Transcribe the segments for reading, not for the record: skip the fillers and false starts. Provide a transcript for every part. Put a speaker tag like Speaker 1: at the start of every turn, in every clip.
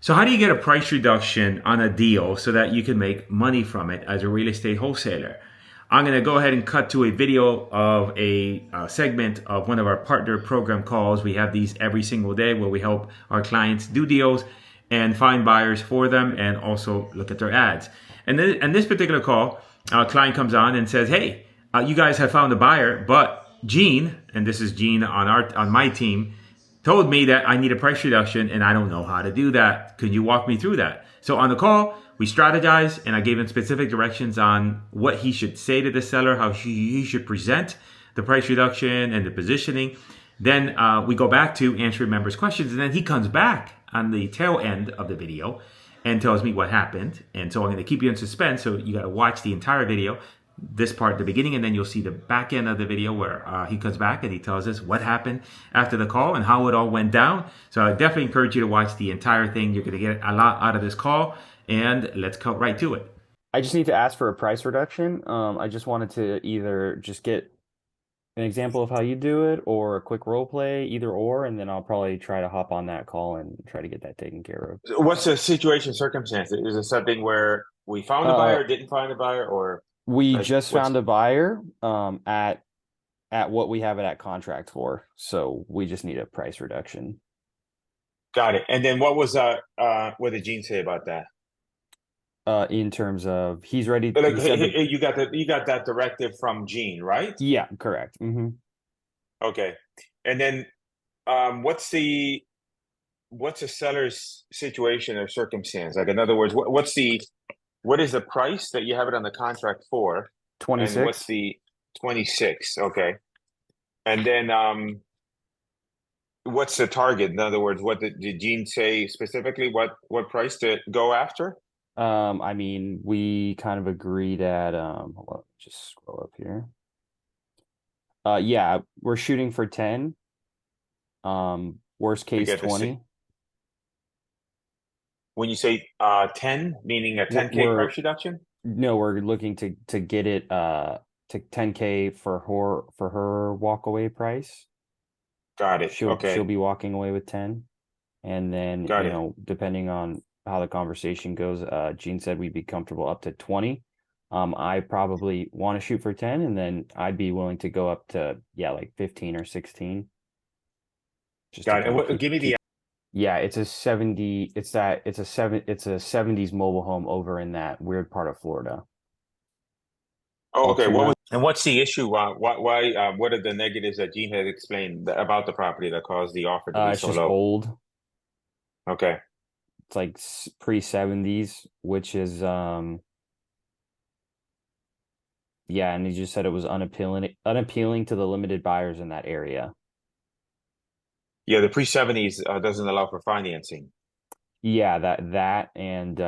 Speaker 1: So how do you get a price reduction on a deal so that you can make money from it as a real estate wholesaler? I'm going to go ahead and cut to a video of a segment of one of our partner program calls. We have these every single day where we help our clients do deals and find buyers for them and also look at their ads. And this particular call, a client comes on and says, "Hey, you guys have found a buyer, but Gene," and this is Gene on my team, "told me that I need a price reduction and I don't know how to do that. Could you walk me through that?" So on the call, we strategized and I gave him specific directions on what he should say to the seller, how he should present the price reduction and the positioning. Then we go back to answering members' questions, and then he comes back on the tail end of the video and tells me what happened. And so I'm going to keep you in suspense. So you got to watch the entire video, this part at the beginning, and then you'll see the back end of the video where he comes back and he tells us what happened after the call and how it all went down. So I definitely encourage you to watch the entire thing. You're going to get a lot out of this call, and let's cut right to it.
Speaker 2: I just need to ask for a price reduction. I just wanted to either just get an example of how you do it or a quick role play, either or, and then I'll probably try to hop on that call and try to get that taken care of.
Speaker 3: What's the situation, circumstance? Is it something where we found a
Speaker 2: Uh,
Speaker 3: buyer, didn't find a buyer, or
Speaker 2: we
Speaker 3: like
Speaker 2: just
Speaker 3: what's
Speaker 2: found a buyer at what we have it at contract for, so we just need a price reduction.
Speaker 3: got it? And then what did Gene say about that?
Speaker 2: In terms of he's ready,
Speaker 3: Like
Speaker 2: he said that,
Speaker 3: you got that directive from Gene, right?
Speaker 2: yeah, correct.
Speaker 3: Okay. And then what's the seller's situation or circumstance? Like in other words, what is the price that you have it on the contract for? And what's
Speaker 2: 26.
Speaker 3: the 26? Okay. And then what's the target? In other words, what did Gene say specifically? What price to go after?
Speaker 2: I mean, we kind of agreed at hold on, just scroll up here. Yeah, we're shooting for 10. Worst
Speaker 3: To
Speaker 2: case
Speaker 3: get the
Speaker 2: 20.
Speaker 3: when you say 10, meaning a
Speaker 2: We're,
Speaker 3: 10K
Speaker 2: we're
Speaker 3: price reduction?
Speaker 2: no, we're looking to get it to 10K for her walk away price.
Speaker 3: Got it.
Speaker 2: She'll
Speaker 3: Okay.
Speaker 2: be walking away with 10. And then,
Speaker 3: Got it.
Speaker 2: depending on how the conversation goes, Gene said we'd be comfortable up to 20. I probably want to shoot for 10, and then I'd be willing to go up to, yeah, like 15 or 16, just to
Speaker 3: Got it. And
Speaker 2: kind of
Speaker 3: give me the
Speaker 2: keep. Yeah, it's a 70, it's a 70s mobile home over in that weird part of Florida.
Speaker 3: Oh, okay.
Speaker 2: Altoona.
Speaker 3: What's the issue? What are the negatives that Gene had explained about the property that caused the offer to be
Speaker 2: It's
Speaker 3: so
Speaker 2: just
Speaker 3: low?
Speaker 2: old.
Speaker 3: Okay.
Speaker 2: It's like pre-70s, which is yeah, and he just said it was unappealing to the limited buyers in that area.
Speaker 3: Yeah, the pre-70s doesn't allow for financing.
Speaker 2: Yeah, that and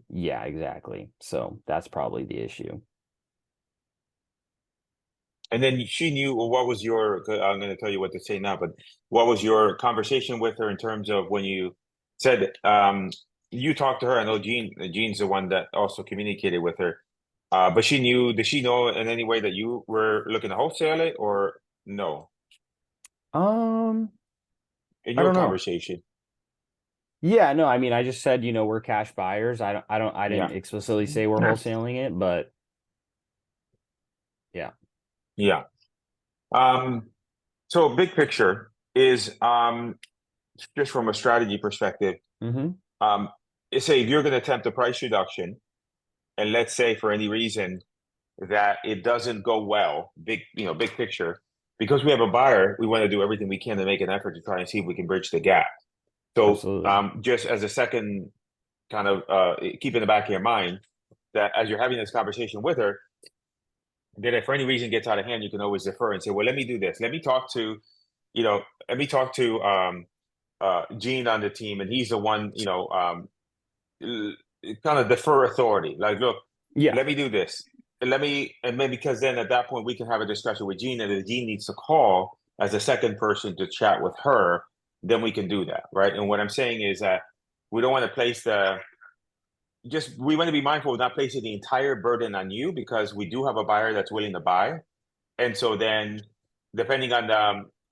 Speaker 2: yeah, exactly. So that's probably the issue.
Speaker 3: And then she knew, well, what was your, I'm going to tell you what to say now, but what was your conversation with her in terms of when you said, you talked to her? I know Gene's the one that also communicated with her. But did she know in any way that you were looking to wholesale it or no?
Speaker 2: Um,
Speaker 3: In
Speaker 2: I
Speaker 3: your
Speaker 2: don't know.
Speaker 3: conversation?
Speaker 2: Yeah, no, I mean, I just said, we're cash buyers. I didn't
Speaker 3: Yeah.
Speaker 2: explicitly say we're wholesaling it, but yeah.
Speaker 3: Yeah. Um, so big picture is just from a strategy perspective,
Speaker 2: Mm-hmm.
Speaker 3: um, say if you're going to attempt a price reduction, and let's say for any reason that it doesn't go well, big picture, because we have a buyer, we want to do everything we can to make an effort to try and see if we can bridge the gap. So
Speaker 2: Absolutely.
Speaker 3: just as a second kind of keep in the back of your mind that as you're having this conversation with her, that if for any reason gets out of hand, you can always defer and say, well, let me do this. You know, let me talk to Gene on the team, and he's the one, kind of defer authority. Like, look,
Speaker 2: Yeah,
Speaker 3: let me do this. And then because then at that point we can have a discussion with Gene, and if Gene needs to call as a second person to chat with her, then we can do that, right? And what I'm saying is that we don't want to place we want to be mindful of not placing the entire burden on you because we do have a buyer that's willing to buy, and so then depending on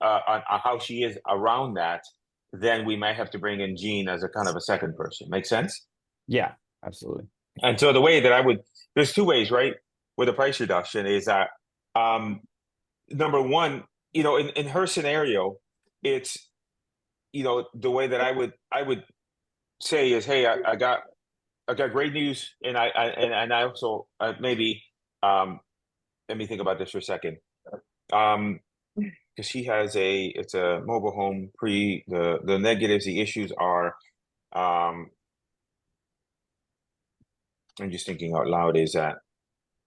Speaker 3: how she is around that, then we might have to bring in Gene as a kind of a second person. Make sense?
Speaker 2: Yeah, absolutely.
Speaker 3: And so the way that I would, there's two ways, right? With a price reduction is that, number one, in her scenario, it's, the way that I would say is, hey, I got great news, and I also maybe let me think about this for a second. Because she has it's a mobile home the negatives, the issues are, I'm just thinking out loud, is that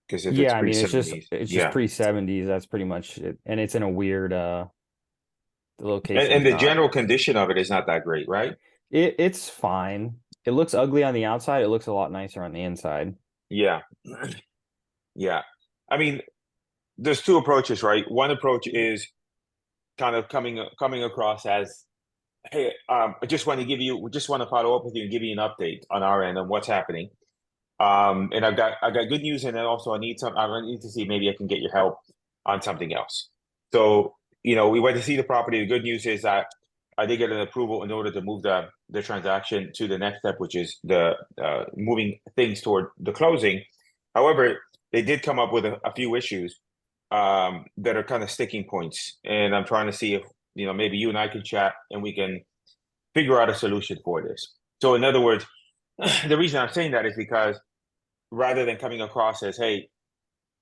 Speaker 3: because if it's
Speaker 2: Yeah, I mean
Speaker 3: pre-70s,
Speaker 2: it's just
Speaker 3: yeah.
Speaker 2: pre-70s. That's pretty much it. And it's in a weird the
Speaker 3: And
Speaker 2: location's
Speaker 3: the
Speaker 2: not.
Speaker 3: general condition of it is not that great, right?
Speaker 2: It's fine. It looks ugly on the outside. It looks a lot nicer on the inside.
Speaker 3: Yeah. Yeah. I mean, there's two approaches, right? One approach is kind of coming across as, hey, I just want to we just want to follow up with you and give you an update on our end on what's happening. And I got good news, and then also I need to see maybe I can get your help on something else. So, we went to see the property. The good news is that I did get an approval in order to move the transaction to the next step, which is the moving things toward the closing. However, they did come up with a few issues that are kind of sticking points, and I'm trying to see if maybe you and I can chat and we can figure out a solution for this. So, in other words, the reason I'm saying that is because rather than coming across as, hey,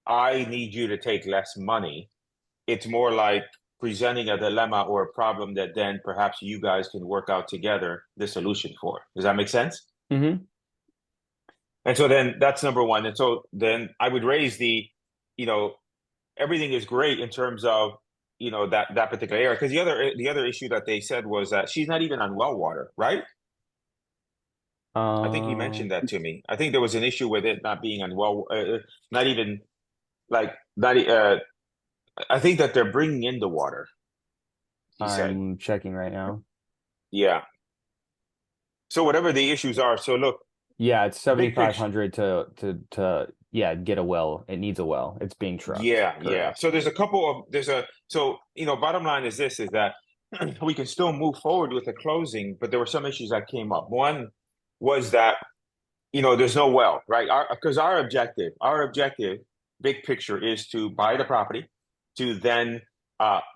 Speaker 3: I need you to take less money, it's more like presenting a dilemma or a problem that then perhaps you guys can work out together the solution for. Does that make sense?
Speaker 2: Mm-hmm.
Speaker 3: And so then that's number one. And so then I would raise you know, everything is great in terms of, that particular area. Because the other issue that they said was that she's not even on well water, right? I think he mentioned
Speaker 2: Um,
Speaker 3: that to me. I think there was an issue with it not being on well, not even like not. I think that they're bringing in the water. He said,
Speaker 2: I'm checking right now.
Speaker 3: yeah. So whatever the issues are, so look,
Speaker 2: Yeah, it's
Speaker 3: big picture.
Speaker 2: 7,500 to yeah, get a well. It needs a well. It's being trucked.
Speaker 3: Yeah, yeah.
Speaker 2: Correct.
Speaker 3: So bottom line is this: is that we can still move forward with the closing, but there were some issues that came up. One was that there's no well, right? Because our objective, big picture, is to buy the property, to then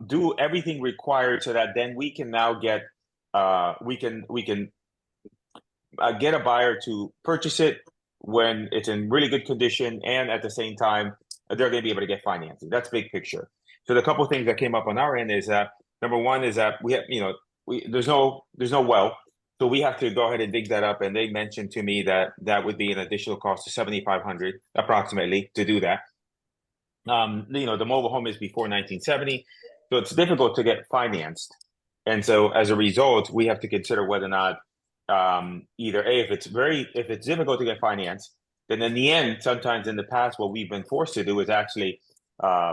Speaker 3: do everything required so that then we can now get a buyer to purchase it when it's in really good condition, and at the same time they're going to be able to get financing. That's big picture. So the couple of things that came up on our end is that number one is that we have there's no well, so we have to go ahead and dig that up. And they mentioned to me that that would be an additional cost of 7,500 approximately to do that. The mobile home is before 1970, so it's difficult to get financed. And so as a result, we have to consider whether or not either A, if it's difficult to get financed, then in the end, sometimes in the past, what we've been forced to do is actually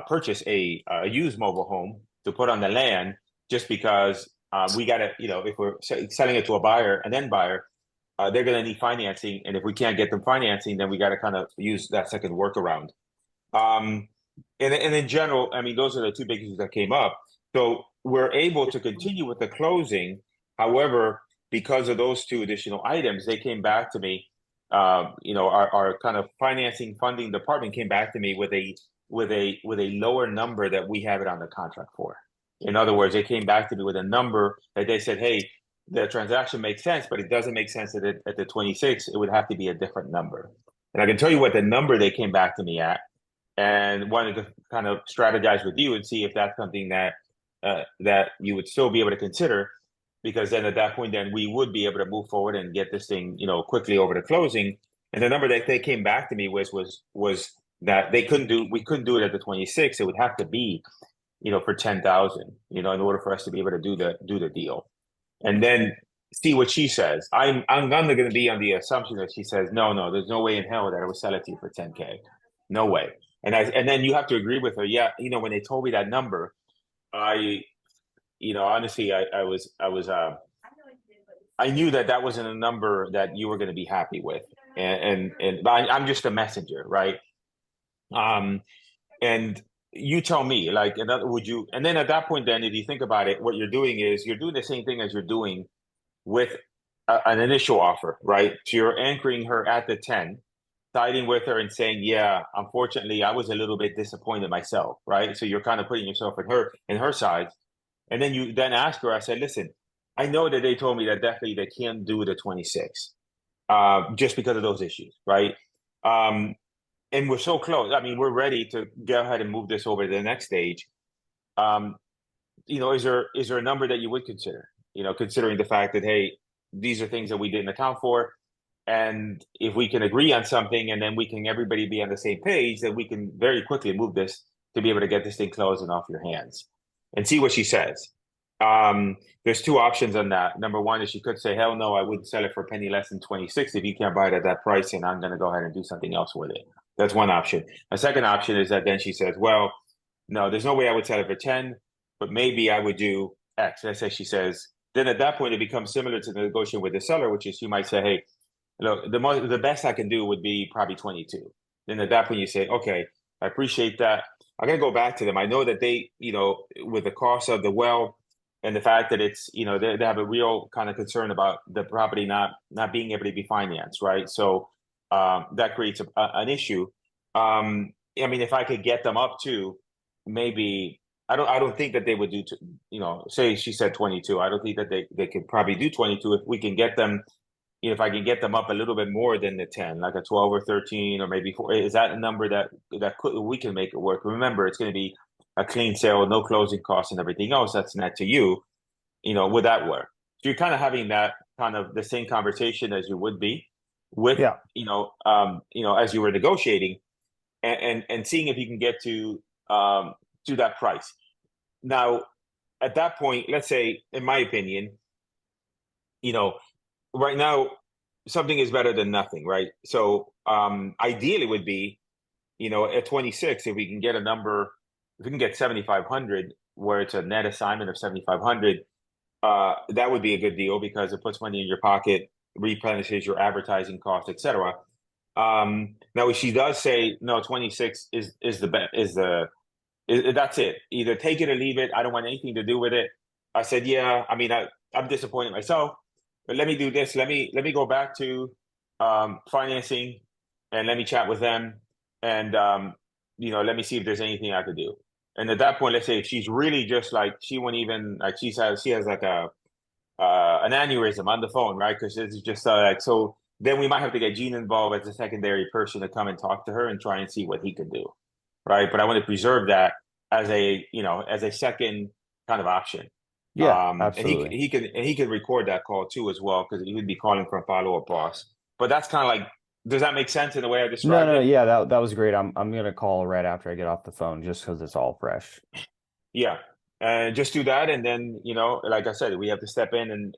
Speaker 3: purchase a used mobile home to put on the land, just because we got to, if we're selling it to a buyer, and then buyer, they're going to need financing. And if we can't get them financing, then we got to kind of use that second workaround. Um, and in general, I mean, those are the two big issues that came up. So we're able to continue with the closing. However, because of those two additional items, they came back to me. Our kind of funding department came back to me with a lower number that we have it on the contract for. In other words, they came back to me with a number that they said, "Hey, the transaction makes sense, but it doesn't make sense at the 26. It would have to be a different number." And I can tell you what the number they came back to me at, and wanted to kind of strategize with you and see if that's something that you would still be able to consider, because then at that point, then we would be able to move forward and get this thing, quickly over to closing. And the number that they came back to me was that we couldn't do it at the 26. It would have to be, for 10,000, in order for us to be able to do the deal. And then see what she says. I'm going to be on the assumption that she says, no, there's no way in hell that I would sell it to you for 10K. No way. And then you have to agree with her. Yeah, when they told me that number, I honestly, I knew that wasn't a number that you were going to be happy with. And but I'm just a messenger, right? Um, and you tell me, like, would you, and then at that point, then if you think about it, what you're doing is you're doing the same thing as you're doing with an initial offer, right? So you're anchoring her at the 10, siding with her and saying, yeah, unfortunately, I was a little bit disappointed myself, right? So you're kind of putting yourself in her side. And then you then ask her, I said, listen, I know that they told me that definitely they can't do the 26, just because of those issues, right? Um, and we're so close. I mean, we're ready to go ahead and move this over to the next stage. Um, is there a number that you would consider? Considering the fact that, hey, these are things that we didn't account for, and if we can agree on something, and then we can everybody be on the same page, then we can very quickly move this to be able to get this thing closed and off your hands, and see what she says. There's two options on that. Number one is she could say, hell no, I wouldn't sell it for a penny less than 26 if you can't buy it at that price, and I'm going to go ahead and do something else with it. That's one option. A second option is that then she says, well, no, there's no way I would sell it for 10, but maybe I would do X. Let's say she says, then at that point, it becomes similar to the negotiation with the seller, which is you might say, hey, look, the best I can do would be probably 22. Then at that point, you say, okay, I appreciate that. I'm going to go back to them. I know that they, with the cost of the well and the fact that it's, they have a real kind of concern about the property not being able to be financed, right? So that creates an issue. I mean, if I could get them up to maybe, I don't think that they would do, say she said 22. I don't think that they could probably do 22 if we can get them. If I can get them up a little bit more than the 10, like a 12 or 13, or maybe 4, is that a number that we can make it work? Remember, it's going to be a clean sale, no closing costs and everything else that's net to you. Would that work? So you're kind of having that kind of the same conversation as you would be with,
Speaker 2: Yeah.
Speaker 3: as you were negotiating, and seeing if you can get to that price. Now, at that point, let's say, in my opinion, right now, something is better than nothing, right? So ideally would be, at 26, if we can get a number, if we can get 7,500, where it's a net assignment of 7,500, that would be a good deal because it puts money in your pocket, replenishes your advertising costs, etc. Now, if she does say no, 26 is the best, that's it. Either take it or leave it. I don't want anything to do with it. I said, yeah. I mean, I'm disappointed myself, but let me do this. Let me go back to financing, and let me chat with them, and let me see if there's anything I could do. And at that point, let's say if she's really just like she won't even like she has like an aneurysm on the phone, right? Because it's just like so. Then we might have to get Gene involved as a secondary person to come and talk to her and try and see what he could do, right? But I want to preserve that as a second kind of option.
Speaker 2: Yeah,
Speaker 3: And
Speaker 2: absolutely.
Speaker 3: he can record that call too as well because he would be calling from follow-up boss. But that's kind of like, does that make sense in the way I
Speaker 2: No,
Speaker 3: described
Speaker 2: no,
Speaker 3: it?
Speaker 2: yeah, that was great. I'm gonna call right after I get off the phone just because it's all fresh.
Speaker 3: Yeah. And just do that, and then like I said, we have to step in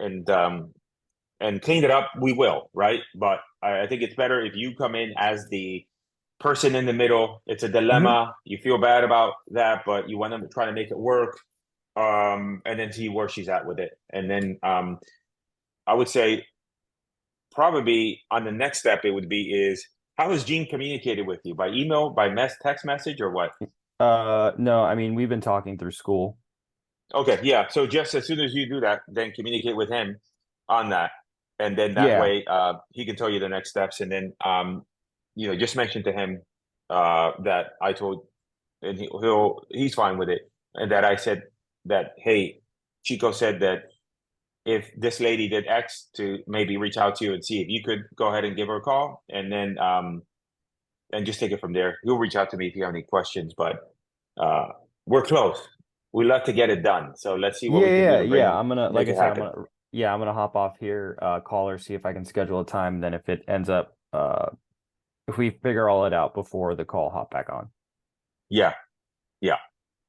Speaker 3: and clean it up. We will, right? But I think it's better if you come in as the person in the middle. It's a
Speaker 2: Hmm.
Speaker 3: dilemma. You feel bad about that, but you want them to try to make it work. And then see where she's at with it. And then I would say probably on the next step it would be is how has Gene communicated with you? By email, by text message, or what?
Speaker 2: No, I mean we've been talking through school.
Speaker 3: Okay, yeah. So just as soon as you do that, then communicate with him on that. And then that
Speaker 2: Yeah.
Speaker 3: way he can tell you the next steps. And then just mention to him that I told, and he's fine with it. And that I said that, hey, Chico said that if this lady did X, to maybe reach out to you and see if you could go ahead and give her a call, and then and just take it from there. You'll reach out to me if you have any questions, but uh, we're close. We love to get it done, so let's see what
Speaker 2: Yeah,
Speaker 3: we can do
Speaker 2: yeah,
Speaker 3: to
Speaker 2: yeah. I'm gonna, like
Speaker 3: make
Speaker 2: I
Speaker 3: it
Speaker 2: said,
Speaker 3: happen.
Speaker 2: I'm gonna hop off here, call her, see if I can schedule a time. Then if it ends up, if we figure all it out before the call, hop back on.
Speaker 3: Yeah, yeah,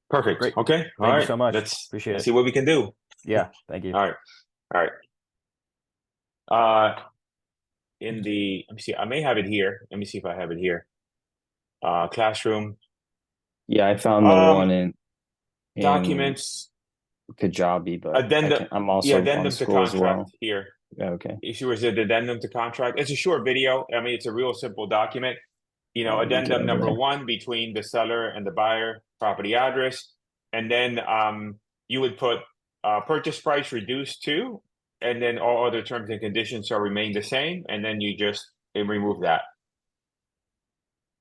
Speaker 3: perfect.
Speaker 2: Great.
Speaker 3: Okay, all
Speaker 2: Thank you
Speaker 3: right.
Speaker 2: so much.
Speaker 3: Let's
Speaker 2: Appreciate
Speaker 3: see
Speaker 2: it.
Speaker 3: what we can do.
Speaker 2: Yeah, thank you.
Speaker 3: All right, all right. Uh, let me see. I may have it here. Let me see if I have it here. Classroom.
Speaker 2: Yeah, I found the one
Speaker 3: Um,
Speaker 2: in
Speaker 3: documents.
Speaker 2: Kajabi, but
Speaker 3: Addendum.
Speaker 2: I'm
Speaker 3: Yeah,
Speaker 2: also on
Speaker 3: addendum to
Speaker 2: school as
Speaker 3: contract
Speaker 2: well.
Speaker 3: here.
Speaker 2: Yeah, okay.
Speaker 3: Issue is the addendum to contract. It's a short video. I mean, it's a real simple document. addendum
Speaker 2: over
Speaker 3: number
Speaker 2: there.
Speaker 3: 1 between the seller and the buyer, property address, and then you would put purchase price reduced to, and then all other terms and conditions shall remain the same, and then you just remove that.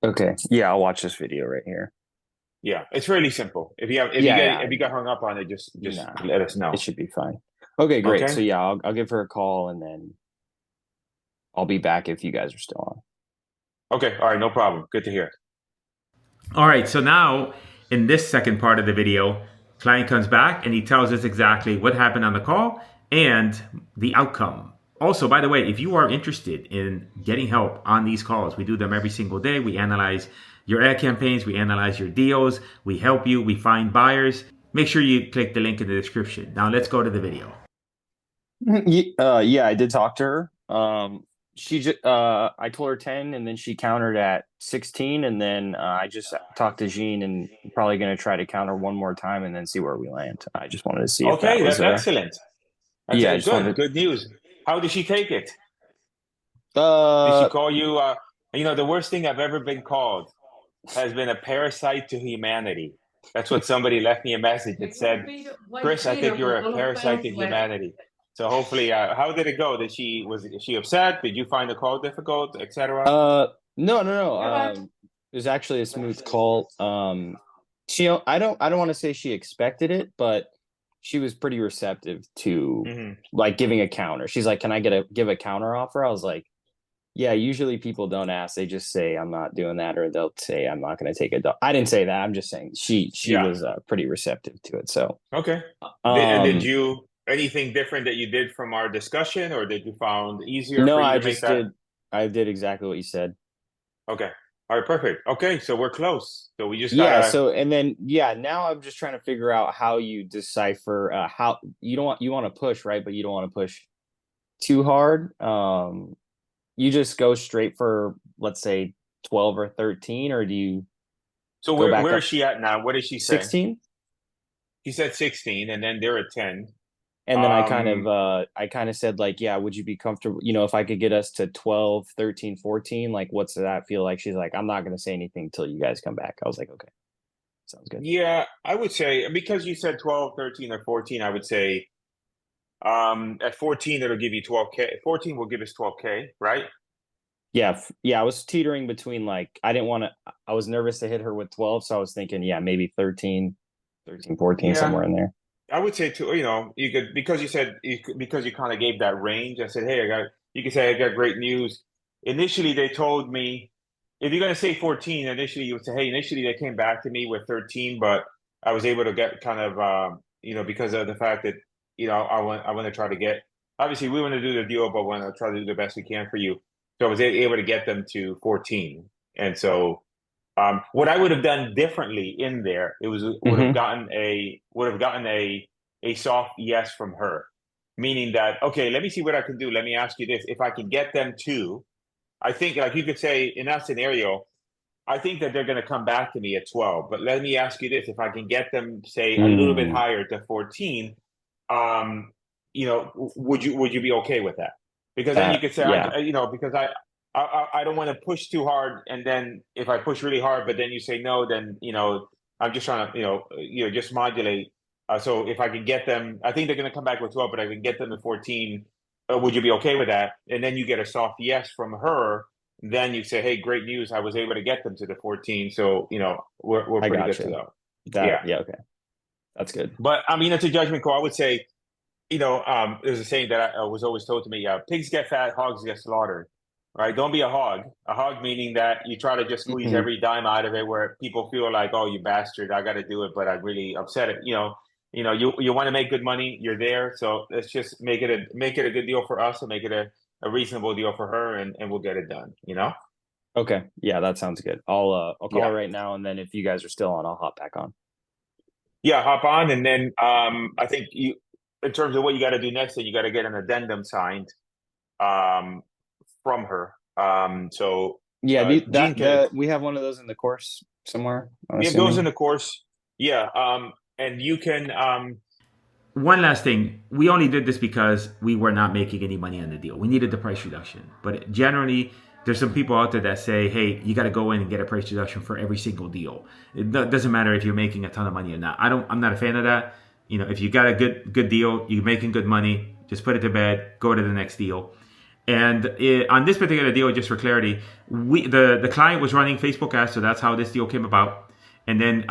Speaker 2: Okay. Yeah, I'll watch this video right here.
Speaker 3: Yeah, it's really simple. If you got hung up on it, just
Speaker 2: Nah,
Speaker 3: let us know.
Speaker 2: it should be fine. Okay, great.
Speaker 3: Okay.
Speaker 2: So yeah, I'll give her a call and then I'll be back if you guys are still on.
Speaker 3: Okay. All right. No problem. Good to hear.
Speaker 1: All right, so now in this second part of the video, client comes back and he tells us exactly what happened on the call and the outcome. Also, by the way, if you are interested in getting help on these calls, we do them every single day. We analyze your ad campaigns, we analyze your deals, we help you, we find buyers. Make sure you click the link in the description. Now let's go to the video.
Speaker 2: Yeah, I did talk to her. She just I told her 10 and then she countered at 16 and then I just talked to Jean and probably going to try to counter one more time and then see where we land. I just wanted to see if that
Speaker 3: Okay,
Speaker 2: was
Speaker 3: that's excellent. That's
Speaker 2: yeah, I just wanted
Speaker 3: good news. How did she take it?
Speaker 2: to
Speaker 3: Did she call you? The worst thing I've ever been called has been a parasite to humanity. That's what somebody left me a message that said, "Cris, I think you're a parasite to humanity." So hopefully, how did it go? Is she upset? Did you find the call difficult, etc.?
Speaker 2: No. It was actually a smooth call. I don't want to say she expected it, but she was pretty receptive to like giving a counter. She's like, "Can I give a counter offer?" I was like, "Yeah, usually people don't ask. They just say I'm not doing that or they'll say I'm not going to take a dog." I didn't say that. I'm just saying she
Speaker 3: Yeah.
Speaker 2: was pretty receptive to it. So,
Speaker 3: Okay. Did you anything different that you did from our discussion, or did you found easier
Speaker 2: no,
Speaker 3: for you
Speaker 2: I
Speaker 3: to make
Speaker 2: just
Speaker 3: that?
Speaker 2: I did exactly what you said.
Speaker 3: Okay. All right, perfect. Okay, so we're close. So we just
Speaker 2: Yeah,
Speaker 3: gotta.
Speaker 2: so and then now I'm just trying to figure out how you decipher how you want to push, right? But you don't want to push too hard. You just go straight for, let's say, 12 or 13, or do you
Speaker 3: So
Speaker 2: go back
Speaker 3: where is
Speaker 2: up
Speaker 3: she at now? What did she say?
Speaker 2: 16?
Speaker 3: She said 16, and then they're at 10.
Speaker 2: And then I kind of said like, yeah, would you be comfortable, if I could get us to 12, 13, 14, like what's that feel like? She's like, I'm not going to say anything until you guys come back. I was like, okay. Sounds good.
Speaker 3: Yeah, I would say because you said 12, 13, or 14, I would say at 14 it'll give you 12K. 14 will give us 12K, right?
Speaker 2: Yeah, I was teetering between like I was nervous to hit her with 12, so I was thinking, yeah, maybe 13, 14,
Speaker 3: Yeah,
Speaker 2: somewhere in there.
Speaker 3: I would say too, you could because because you kind of gave that range. I said, hey, you could say I got great news. Initially, they told me if you're going to say 14, initially you would say, hey, initially they came back to me with 13, but I was able to get kind of, because of the fact that, I want to try to get, obviously we want to do the deal, but want to try to do the best we can for you. So I was able to get them to 14. And so, what I would have done differently in there, would have
Speaker 2: Mm-hmm.
Speaker 3: gotten a soft yes from her, meaning that, okay, let me see what I can do. Let me ask you this: if I can get them to, I think, like you could say in that scenario, I think that they're going to come back to me at 12. But let me ask you this: if I can get them, say, a little bit higher to 14, would you be okay with that? Because then you could say,
Speaker 2: Yeah,
Speaker 3: because I don't want to push too hard, and then if I push really hard, but then you say no, then I'm just trying to just modulate. So if I can get them, I think they're going to come back with 12, but I can get them to 14. Would you be okay with that? And then you get a soft yes from her. Then you say, hey, great news! I was able to get them to the 14. So we're
Speaker 2: I
Speaker 3: pretty good
Speaker 2: gotcha.
Speaker 3: to go.
Speaker 2: That
Speaker 3: Yeah,
Speaker 2: yeah, okay. That's good.
Speaker 3: but I mean it's a judgment call. I would say there's a saying that was always told to me: pigs get fat, hogs get slaughtered. Right? Don't be a hog. A hog meaning that you try to just squeeze
Speaker 2: Mm-hmm.
Speaker 3: every dime out of it, where people feel like, oh, you bastard, I got to do it, but I really upset it. You want to make good money. You're there, so let's just make it a good deal for us, and make it a reasonable deal for her, and we'll get it done.
Speaker 2: Okay. Yeah, that sounds good. I'll call
Speaker 3: Yeah,
Speaker 2: her right now and then if you guys are still on, I'll hop back on.
Speaker 3: yeah. Hop on, and then I think in terms of what you got to do next, then you got to get an addendum signed. Um, from her. So
Speaker 2: Yeah,
Speaker 3: Gene can,
Speaker 2: we have one of those in the course somewhere, I'm
Speaker 3: it goes in
Speaker 2: assuming.
Speaker 3: the course. Yeah. And you can,
Speaker 1: One last thing, we only did this because we were not making any money on the deal. We needed the price reduction. But generally, There's some people out there that say, hey, you got to go in and get a price reduction for every single deal. It doesn't matter if you're making a ton of money or not. I'm not a fan of that. You know, if you got a good deal, you're making good money, just put it to bed, go to the next deal. And on this particular deal, just for clarity, the client was running Facebook ads, so that's how this deal came about. And then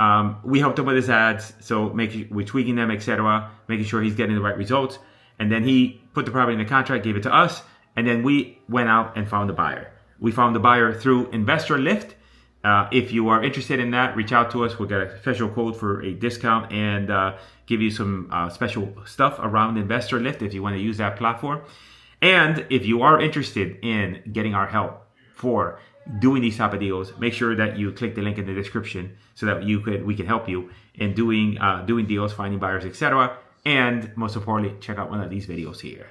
Speaker 1: we helped him with his ads, so we're tweaking them, etc., making sure he's getting the right results. And then he put the property in the contract, gave it to us, and then we went out and found the buyer. We found the buyer through Investor Lift. If you are interested in that, reach out to us. We'll get a special code for a discount and give you some special stuff around Investor Lift if you want to use that platform. And if you are interested in getting our help for doing these type of deals, make sure that you click the link in the description so that we can help you in doing deals, finding buyers, etc. And most importantly, check out one of these videos here.